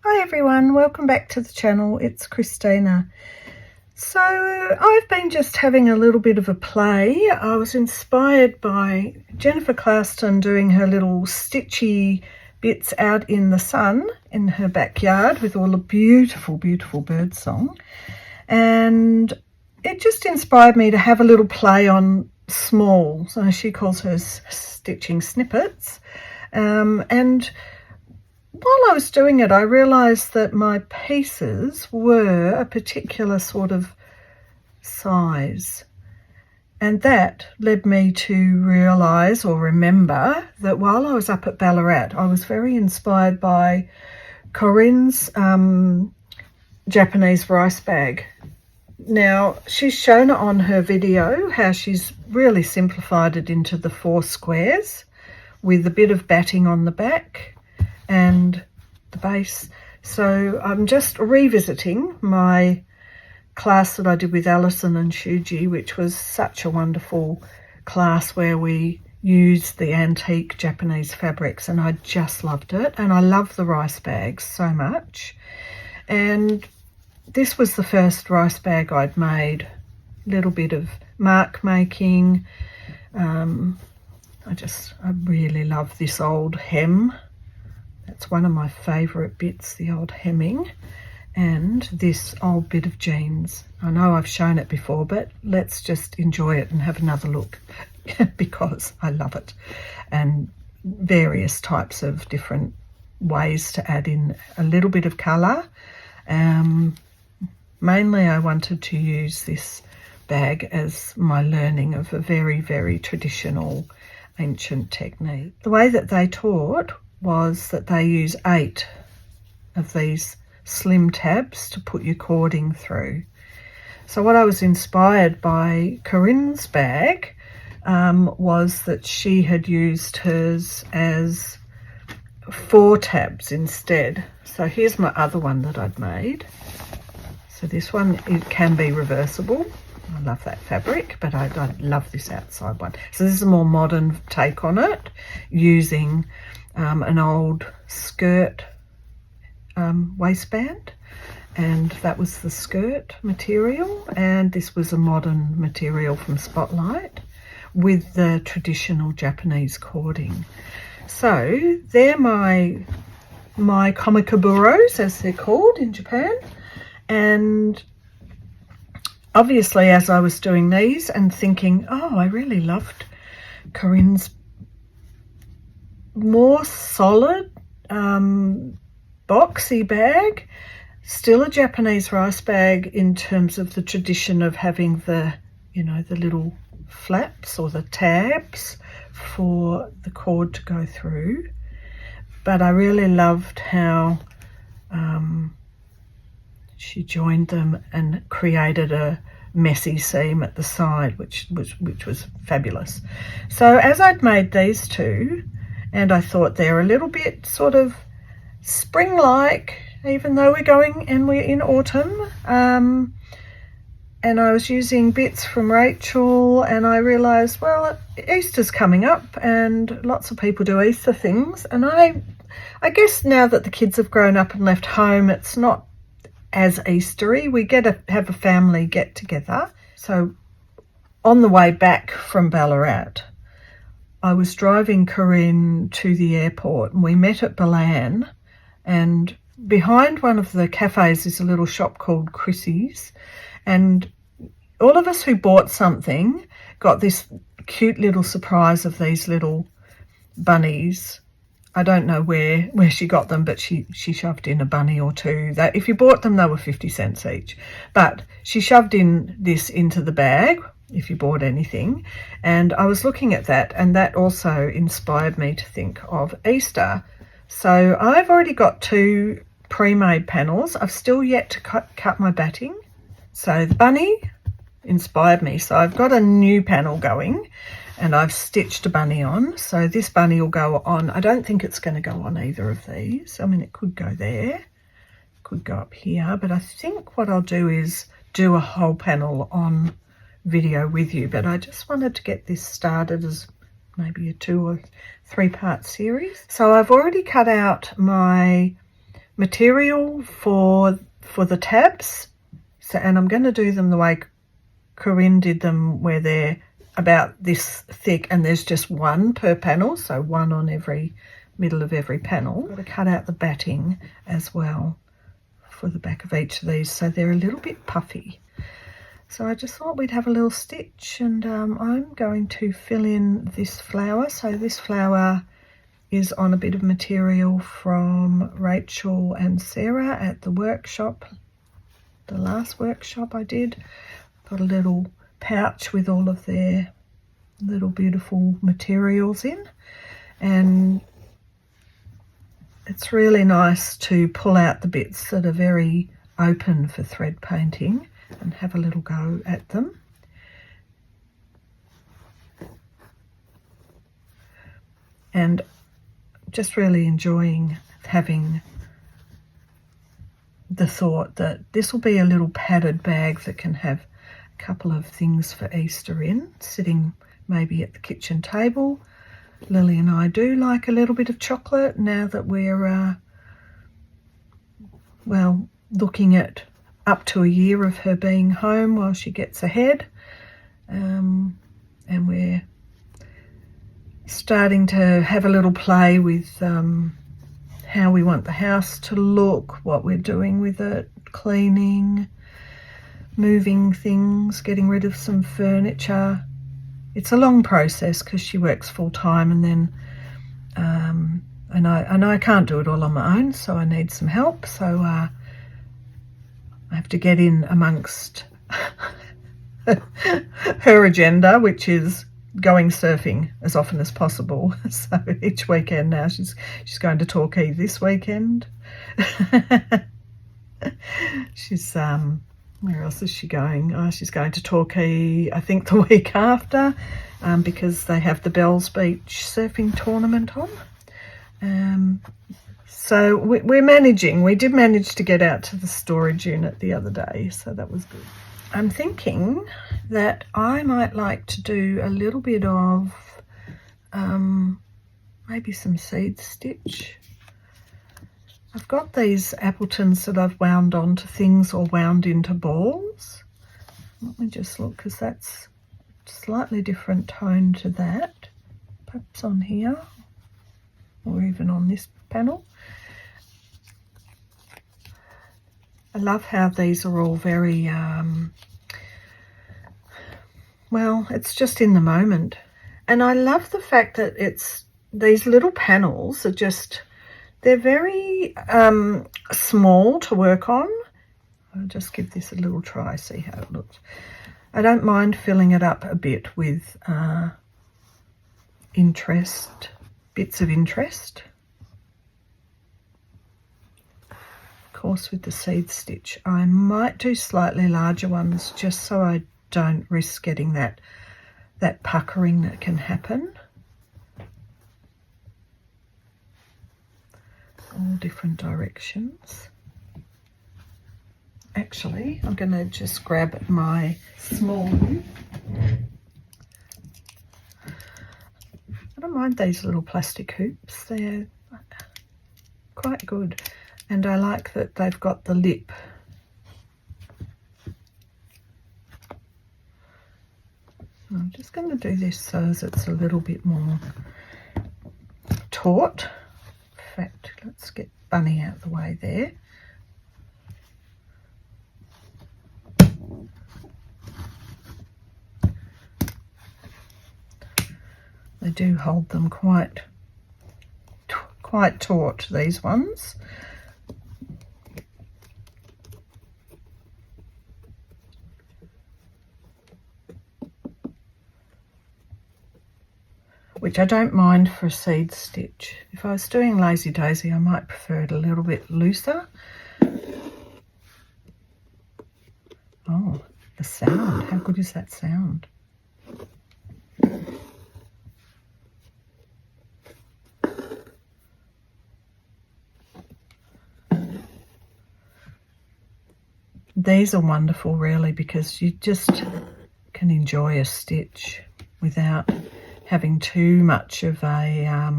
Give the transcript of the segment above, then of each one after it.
Hi everyone, welcome back to the channel. It's Christina. So I've been just having a little bit of a play. I was inspired by Jennifer Clarston doing her little stitchy bits out in the sun in her backyard with all the beautiful bird song, and it just inspired me to have a little play on small, so she calls hers stitching snippets, and while I was doing it, I realised that my pieces were a particular sort of size, and that led me to realise or remember that while I was up at Ballarat, I was very inspired by Corrines' Japanese rice bag. Now, she's shown it on her video how she's really simplified it into the 4 squares with a bit of batting on the back and the base. So I'm just revisiting my class that I did with Alison and Shuji, which was such a wonderful class where we used the antique Japanese fabrics, and I just loved it. And I love the rice bags so much. And this was the first rice bag I'd made. A little bit of mark making. I really love this old hem. That's one of my favourite bits, the old hemming, and this old bit of jeans. I know I've shown it before, but let's just enjoy it and have another look because I love it. And various types of different ways to add in a little bit of colour. Mainly I wanted to use this bag as my learning of a very traditional ancient technique. The way that they taught was that they use 8 of these slim tabs to put your cording through. So what I was inspired by Corinne's bag was that she had used hers as 4 tabs instead. So here's my other one that I'd made. So this one, it can be reversible. I love that fabric, but I love this outside one. So this is a more modern take on it, using an old skirt waistband, and that was the skirt material, and this was a modern material from Spotlight with the traditional Japanese cording. So they're my Komekuburos, as they're called in Japan. And obviously, as I was doing these and thinking, oh, I really loved Corinne's more solid boxy bag, still a Japanese rice bag in terms of the tradition of having the, the little flaps or the tabs for the cord to go through. But I really loved how she joined them and created a messy seam at the side, which was fabulous. So as I'd made these two, and I thought they're a little bit sort of spring-like, even though we're in autumn. And I was using bits from Rachel, and I realised, well, Easter's coming up and lots of people do Easter things. And I guess now that the kids have grown up and left home, it's not as Eastery. We have a family get together. So on the way back from Ballarat, I was driving Corinne to the airport, and we met at Balan, and behind one of the cafes is a little shop called Chrissy's, and all of us who bought something got this cute little surprise of these little bunnies. I don't know where she got them, but she shoved in a bunny or two. That if you bought them, they were 50 cents each. But she shoved in this into the bag if you bought anything. And I was looking at that, and that also inspired me to think of Easter. So I've already got 2 pre-made panels. I've still yet to cut my batting. So the bunny inspired me. So I've got a new panel going, and I've stitched a bunny on. So this bunny will go on. I don't think it's going to go on either of these. I mean, it could go there, could go up here, but I think what I'll do is do a whole panel on video with you. But I just wanted to get this started as maybe a 2 or 3 part series. So I've already cut out my material for the tabs. So, and I'm going to do them the way Corrine did them, where they're about this thick and there's just one per panel, so one on every middle of every panel. I've got to cut out the batting as well for the back of each of these, so they're a little bit puffy. So I just thought we'd have a little stitch, and I'm going to fill in this flower. So this flower is on a bit of material from Rachel and Sarah at the workshop, the last workshop I did. Got a little pouch with all of their little beautiful materials in, and it's really nice to pull out the bits that are very open for thread painting and have a little go at them. And just really enjoying having the thought that this will be a little padded bag that can have a couple of things for Easter in, sitting maybe at the kitchen table. Lily and I do like a little bit of chocolate now that we're, well, looking at up to a year of her being home while she gets ahead. And we're starting to have a little play with how we want the house to look, what we're doing with it, cleaning, moving things, getting rid of some furniture. It's a long process because she works full time, and then and I can't do it all on my own, so I need some help. So I have to get in amongst her agenda, which is going surfing as often as possible. So each weekend now she's going to Torquay this weekend. She's where else is she going? Oh, she's going to Torquay, I think, the week after, because they have the Bells Beach surfing tournament on. So we're managing. We did manage to get out to the storage unit the other day, so that was good. I'm thinking that I might like to do a little bit of maybe some seed stitch. I've got these Appletons that I've wound onto things or wound into balls. Let me just look, because that's slightly different tone to that. Perhaps on here, or even on this panel. I love how these are all very, well, it's just in the moment. And I love the fact that it's, these little panels are just, they're very small to work on. I'll just give this a little try, see how it looks. I don't mind filling it up a bit with interest, bits of interest. Of course, with the seed stitch, I might do slightly larger ones just so I don't risk getting that puckering that can happen. All different directions. Actually, I'm going to just grab my small hoop. I don't mind these little plastic hoops. They're quite good. And I like that they've got the lip. I'm just going to do this so as it's a little bit more taut. In fact, let's get Bunny out of the way there. They do hold them quite taut, these ones. Which I don't mind for a seed stitch. If I was doing Lazy Daisy, I might prefer it a little bit looser. Oh, the sound. How good is that sound? These are wonderful, really, because you just can enjoy a stitch without having too much of a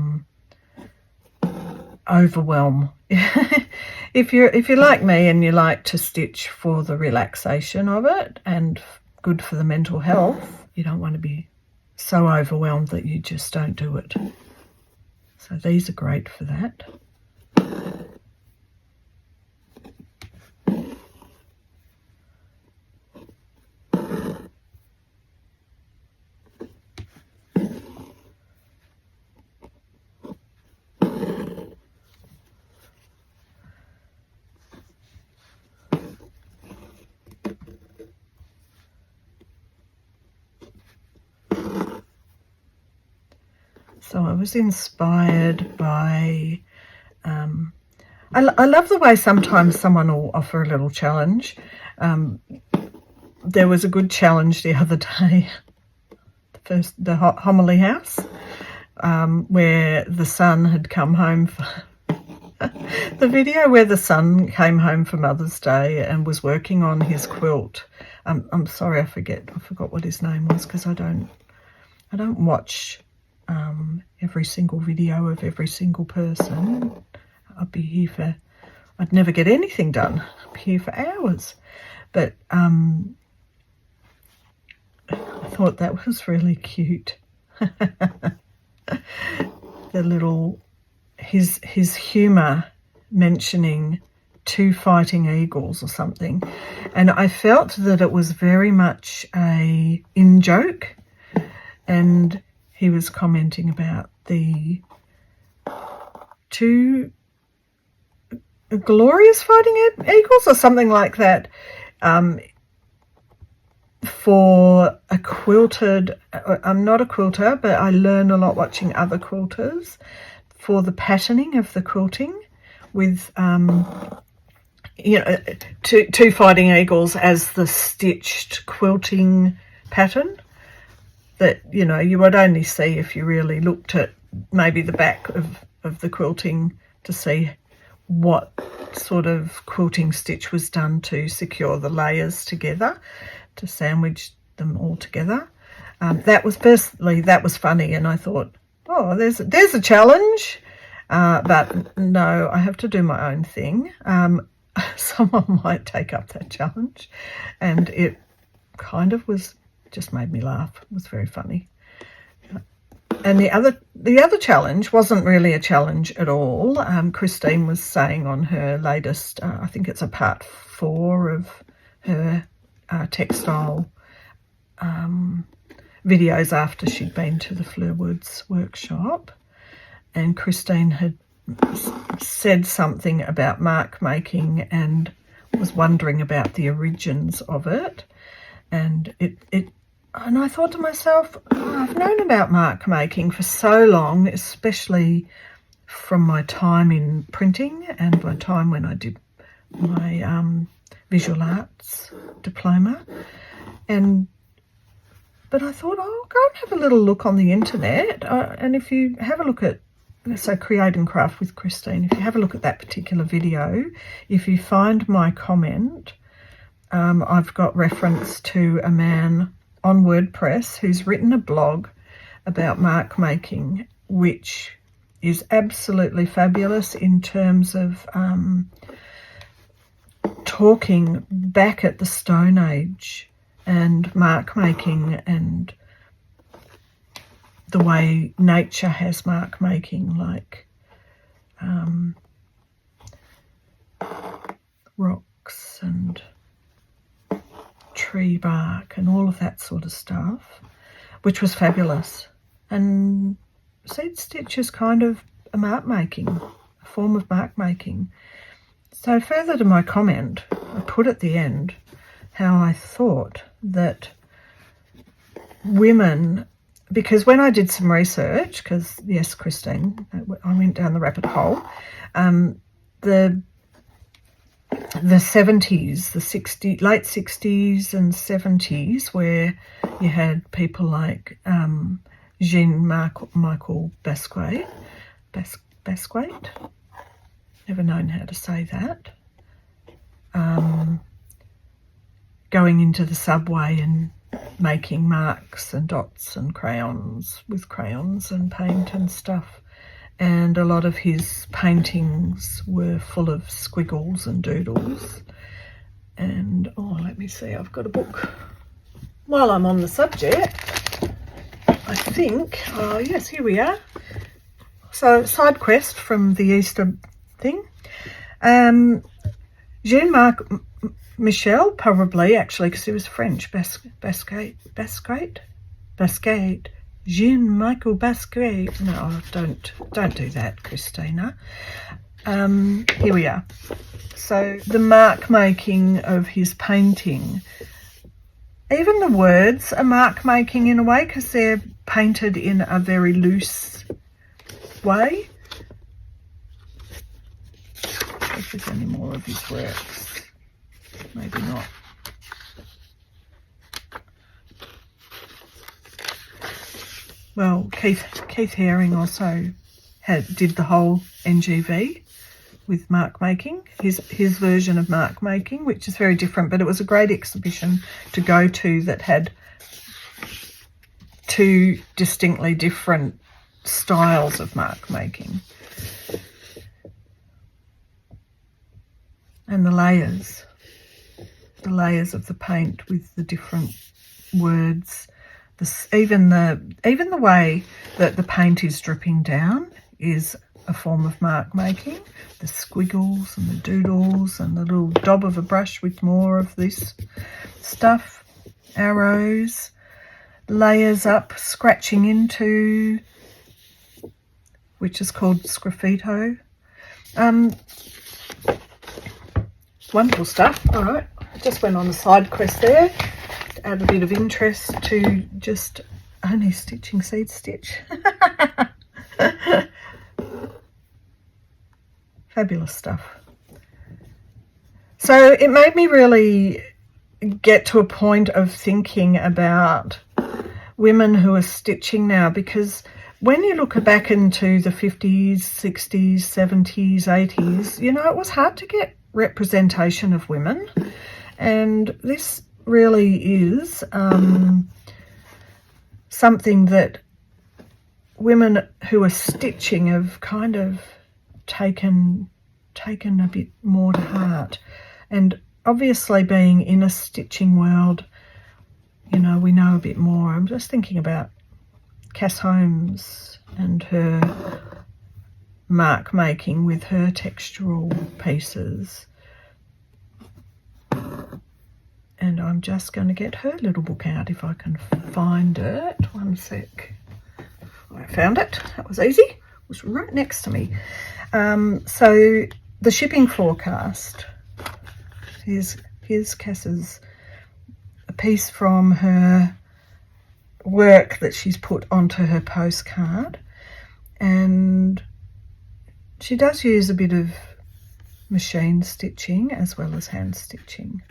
overwhelm if you're like me and you like to stitch for the relaxation of it and good for the mental health, you don't want to be so overwhelmed that you just don't do it. So these are great for that. So I was inspired by, I love the way sometimes someone will offer a little challenge. There was a good challenge the other day, the homily house, where the son had come home for the video where the son came home for Mother's Day and was working on his quilt. I'm sorry, I forgot what his name was, because I don't watch every single video of every single person. I'd never get anything done. I'd be here for hours. But I thought that was really cute. His humour mentioning 2 fighting eagles or something, and I felt that it was very much a in-joke, and he was commenting about the 2 glorious fighting eagles or something like that, for a quilted, I'm not a quilter, but I learn a lot watching other quilters, for the patterning of the quilting with, two fighting eagles as the stitched quilting pattern that, you would only see if you really looked at maybe the back of the quilting to see what sort of quilting stitch was done to secure the layers together, to sandwich them all together. That was funny, and I thought, oh, there's a challenge, but no, I have to do my own thing. Someone might take up that challenge, and it kind of just made me laugh. It was very funny. And the other challenge wasn't really a challenge at all. Christine was saying on her latest, I think it's a part 4 of her textile videos after she'd been to the Fleurwoods workshop, and Christine had said something about mark making and was wondering about the origins of it, and and I thought to myself, I've known about mark making for so long, especially from my time in printing and my time when I did my visual arts diploma, but I thought, I'll go and have a little look on the internet, and if you have a look at, so Create and Craft with Christine, if you have a look at that particular video, if you find my comment, I've got reference to a man on WordPress who's written a blog about mark making, which is absolutely fabulous in terms of talking back at the Stone Age and mark making and the way nature has mark making, like rocks and tree bark and all of that sort of stuff, which was fabulous. And seed stitch is kind of a mark making, a form of mark making. So further to my comment, I put at the end how I thought that women, because when I did some research, because yes, Christine, I went down the rabbit hole, the 70s, the late 60s and 70s, where you had people like Jean-Michel Basquiat, never known how to say that, going into the subway and making marks and dots and crayons with crayons and paint and stuff. and a lot of his paintings were full of squiggles and doodles. And oh, let me see, I've got a book. While I'm on the subject, I think, oh yes, here we are. So, side quest from the Easter thing. Jean-Marc Michel, probably, actually, because he was French. Basquiat. Jean-Michel Basquiat. No, don't do that, Christina. Here we are. So, the mark making of his painting. Even the words are mark making in a way, because they're painted in a very loose way. If there's any more of his works, maybe not. Well, Keith Haring also did the whole NGV with mark making, his version of mark making, which is very different, but it was a great exhibition to go to that had two distinctly different styles of mark making. And the layers of the paint with the different words, even the way that the paint is dripping down is a form of mark making. The squiggles and the doodles and the little daub of a brush with more of this stuff, arrows, layers up, scratching into, which is called sgraffito. Wonderful stuff. All right, I just went on a side quest there to add a bit of interest to just only stitching seed stitch. Fabulous stuff. So it made me really get to a point of thinking about women who are stitching now, because when you look back into the 50s, 60s, 70s, 80s, you know, it was hard to get representation of women, and this really is something that women who are stitching have kind of taken a bit more to heart. And obviously, being in a stitching world, you know, we know a bit more. I'm just thinking about Cass Holmes and her mark making with her textural pieces. And I'm just going to get her little book out if I can find it. One sec. I found it. That was easy. It was right next to me. So the shipping forecast. Here's Cass's a piece from her work that she's put onto her postcard, and she does use a bit of machine stitching as well as hand stitching.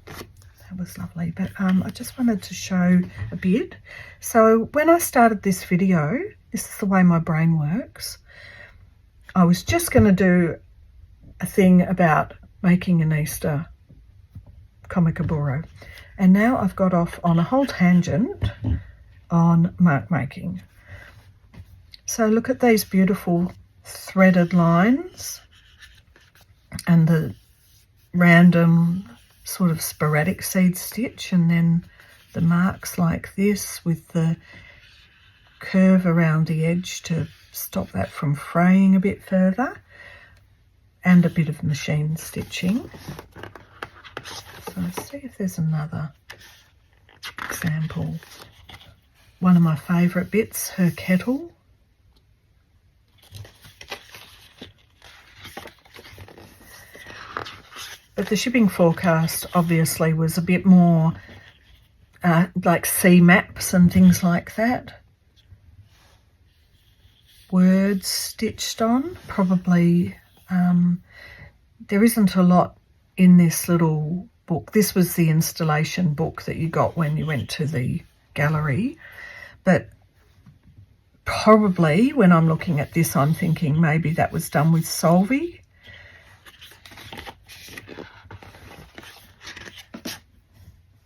That was lovely, but I just wanted to show a bit. So when I started this video, this is the way my brain works. I was just going to do a thing about making an Easter Komebukuro, and now I've got off on a whole tangent on mark making. So look at these beautiful threaded lines and the random sort of sporadic seed stitch, and then the marks like this with the curve around the edge to stop that from fraying a bit further, and a bit of machine stitching. So let's see if there's another example. One of my favourite bits, her kettle. But the shipping forecast obviously was a bit more like sea maps and things like that. Words stitched on, probably. There isn't a lot in this little book. This was the installation book that you got when you went to the gallery. But probably when I'm looking at this, I'm thinking maybe that was done with Solvay.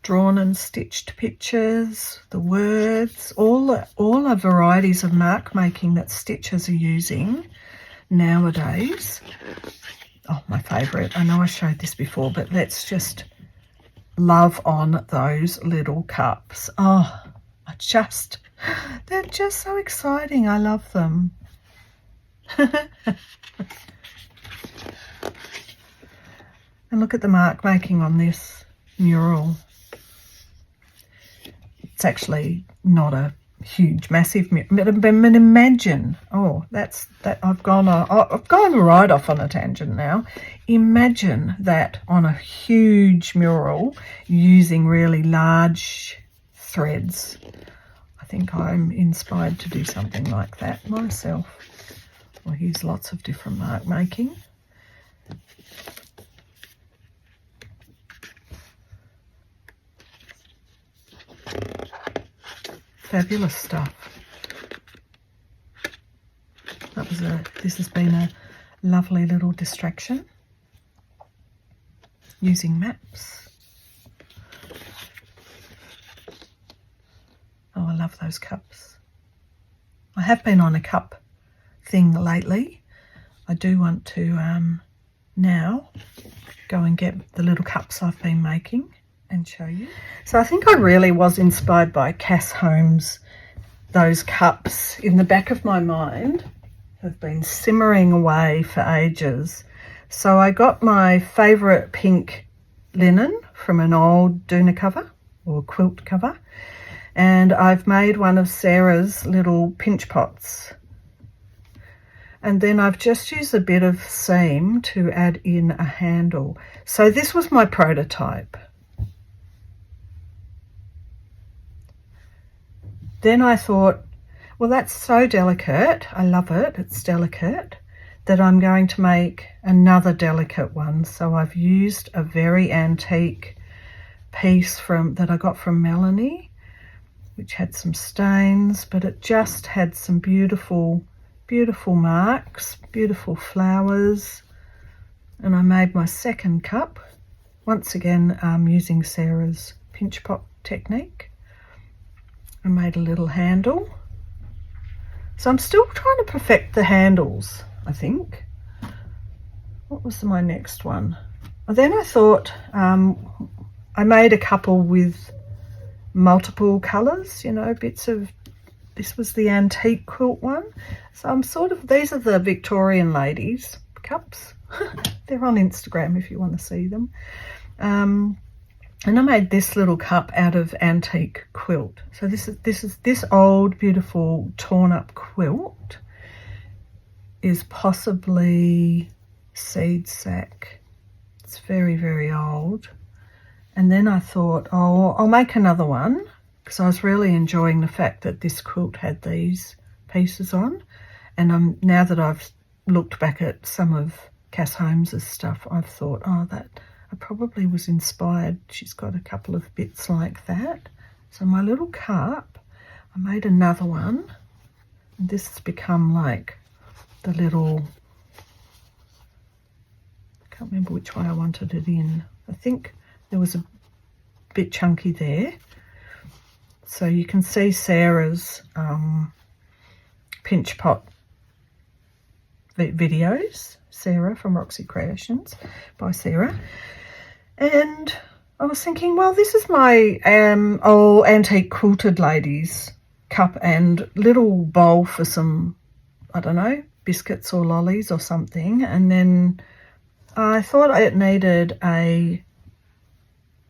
drawn and stitched pictures, the words, all the varieties of mark making that stitchers are using nowadays. Oh, my favourite. I know I showed this before, but let's just love on those little cups. Oh, they're just so exciting. I love them. And look at the mark making on this mural. It's actually not a huge, massive mural, but imagine. Oh, that. I've gone right off on a tangent now. Imagine that on a huge mural using really large threads. I think I'm inspired to do something like that myself. Well, here's lots of different mark making. Fabulous stuff. This has been a lovely little distraction using maps. Oh, I love those cups. I have been on a cup thing lately. I do want to now go and get the little cups I've been making and show you. So I think I really was inspired by Cass Holmes. Those cups in the back of my mind have been simmering away for ages. So I got my favourite pink linen from an old doona cover or quilt cover, and I've made one of Sarah's little pinch pots. And then I've just used a bit of seam to add in a handle. So this was my prototype. Then I thought, well, that's so delicate. I love it. It's delicate, that I'm going to make another delicate one. So I've used a very antique piece that I got from Melanie, which had some stains, but it just had some beautiful, beautiful marks, beautiful flowers. And I made my second cup, once again using Sarah's pinch pot technique. I made a little handle. So I'm still trying to perfect the handles, I think. What was my next one? Well, then I thought I made a couple with multiple colours, you know, bits of, this was the antique quilt one. So I'm these are the Victorian ladies cups. They're on Instagram if you want to see them. And I made this little cup out of antique quilt. So this old, beautiful, torn up quilt is possibly seed sack. It's very, very old. And then I thought, oh, I'll make another one, because I was really enjoying the fact that this quilt had these pieces on. And now that I've looked back at some of Cass Holmes's stuff, I've thought, oh, that I probably was inspired. She's got a couple of bits like that. So my little cup, I made another one. And this has become like the little, I can't remember which way I wanted it in. I think there was a bit chunky there. So you can see Sarah's pinch pot videos. Sarah from Roxy Creations by Sarah. And I was thinking, well, this is my old antique quilted ladies cup and little bowl for some, I don't know, biscuits or lollies or something. And then I thought it needed a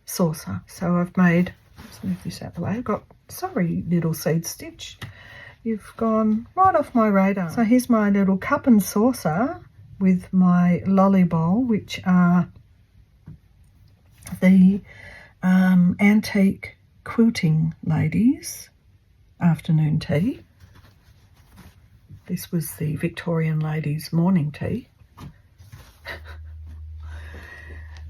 saucer. So I've made, let's move this out of the way. I've got, sorry, little seed stitch. You've gone right off my radar. So here's my little cup and saucer with my lolly bowl, which are the antique quilting ladies afternoon tea. This was the Victorian ladies morning tea.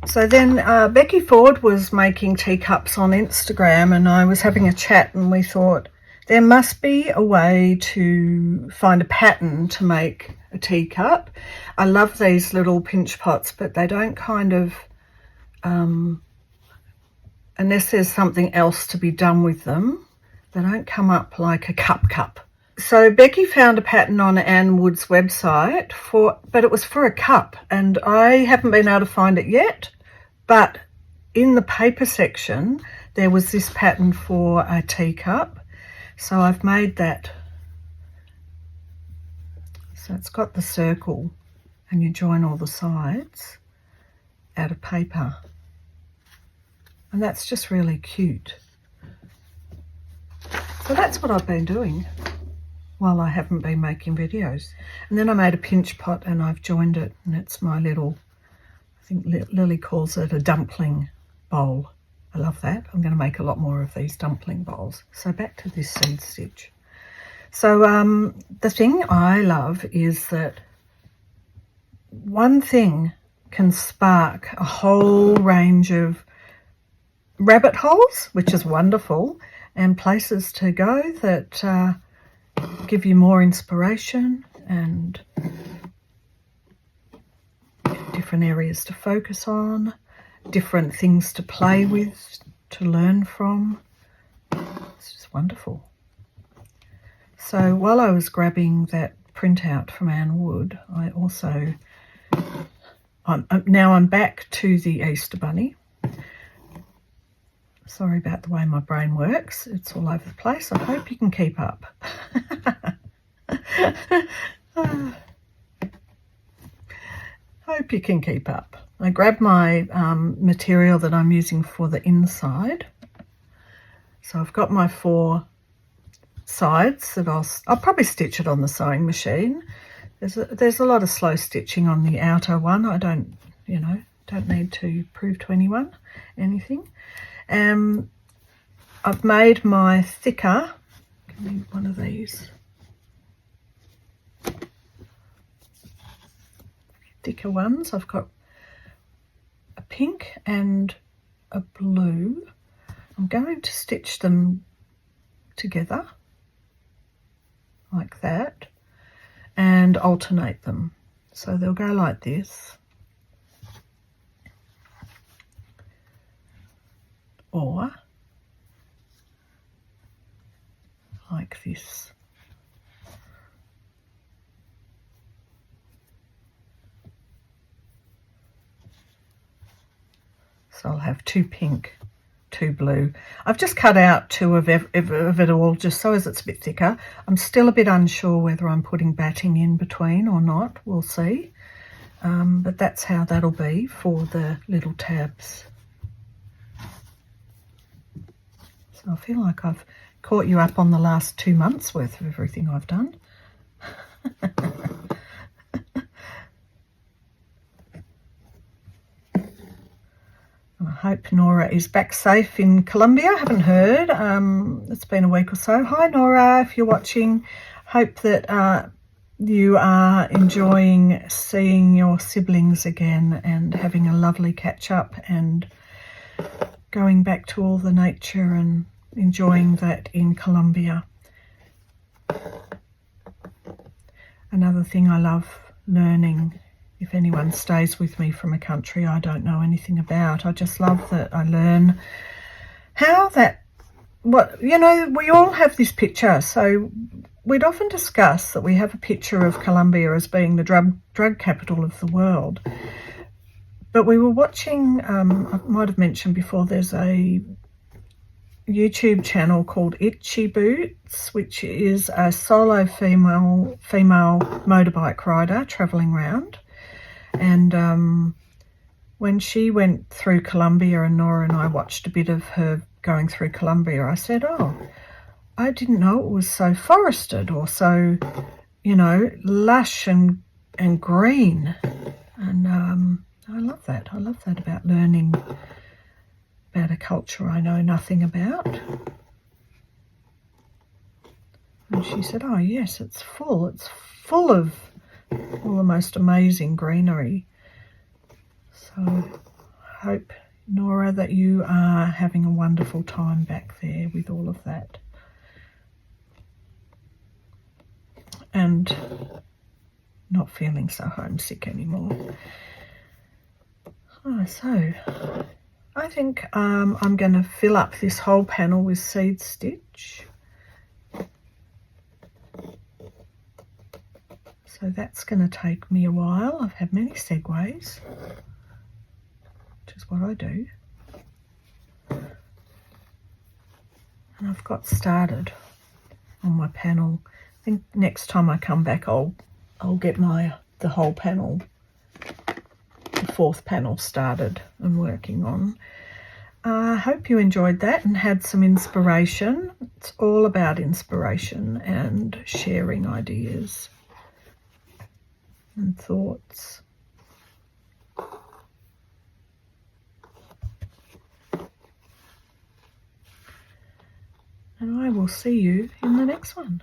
So then Becky Ford was making teacups on Instagram, and I was having a chat, and we thought there must be a way to find a pattern to make a teacup. I love these little pinch pots, but they don't kind of unless there's something else to be done with them, they don't come up like a cup. So Becky found a pattern on Anne Wood's website but it was for a cup, and I haven't been able to find it yet, but in the paper section there was this pattern for a teacup, so I've made that. So it's got the circle and you join all the sides out of paper, and that's just really cute. So that's what I've been doing while I haven't been making videos. And then I made a pinch pot and I've joined it, and it's my little, I think Lily calls it a dumpling bowl. I love that. I'm going to make a lot more of these dumpling bowls. So back to this seed stitch. So the thing I love is that one thing can spark a whole range of rabbit holes, which is wonderful, and places to go that give you more inspiration and different areas to focus on, different things to play with, to learn from. It's just wonderful. So while I was grabbing that printout from Anne Wood, I also, now I'm back to the Easter Bunny. Sorry about the way my brain works. It's all over the place. I hope you can keep up. Hope you can keep up. I grabbed my material that I'm using for the inside. So I've got my 4 sides that I'll probably stitch it on the sewing machine. There's a lot of slow stitching on the outer one. I don't need to prove to anyone anything. I've made my thicker, give me one of these, thicker ones. I've got a pink and a blue. I'm going to stitch them together like that and alternate them. So they'll go like this, or like this. So I'll have 2 pink, 2 blue. I've just cut out 2 of it all just so as it's a bit thicker. I'm still a bit unsure whether I'm putting batting in between or not. We'll see. But that's how that'll be for the little tabs. So I feel like I've caught you up on the last 2 months worth of everything I've done. I hope Nora is back safe in Colombia. I haven't heard. It's been a week or so. Hi Nora, if you're watching. Hope that you are enjoying seeing your siblings again and having a lovely catch up and going back to all the nature and enjoying that in Colombia. Another thing I love learning, if anyone stays with me from a country I don't know anything about, I just love that I learn how that, we all have this picture. So we'd often discuss that we have a picture of Colombia as being the drug capital of the world. But we were watching, I might have mentioned before, there's a YouTube channel called Itchy Boots, which is a solo female motorbike rider travelling around. And when she went through Colombia and Nora and I watched a bit of her going through Colombia, I said, oh, I didn't know it was so forested or so, lush and green. And I love that. I love that about learning about a culture I know nothing about. And she said, oh yes, it's full of all the most amazing greenery. So I hope, Nora, that you are having a wonderful time back there with all of that. And not feeling so homesick anymore. Oh, so I think I'm going to fill up this whole panel with seed stitch. So that's going to take me a while. I've had many segues, which is what I do. And I've got started on my panel. I think next time I come back I'll get the whole panel, the fourth panel, started and working on. I hope you enjoyed that and had some inspiration. It's all about inspiration and sharing ideas and thoughts. And I will see you in the next one.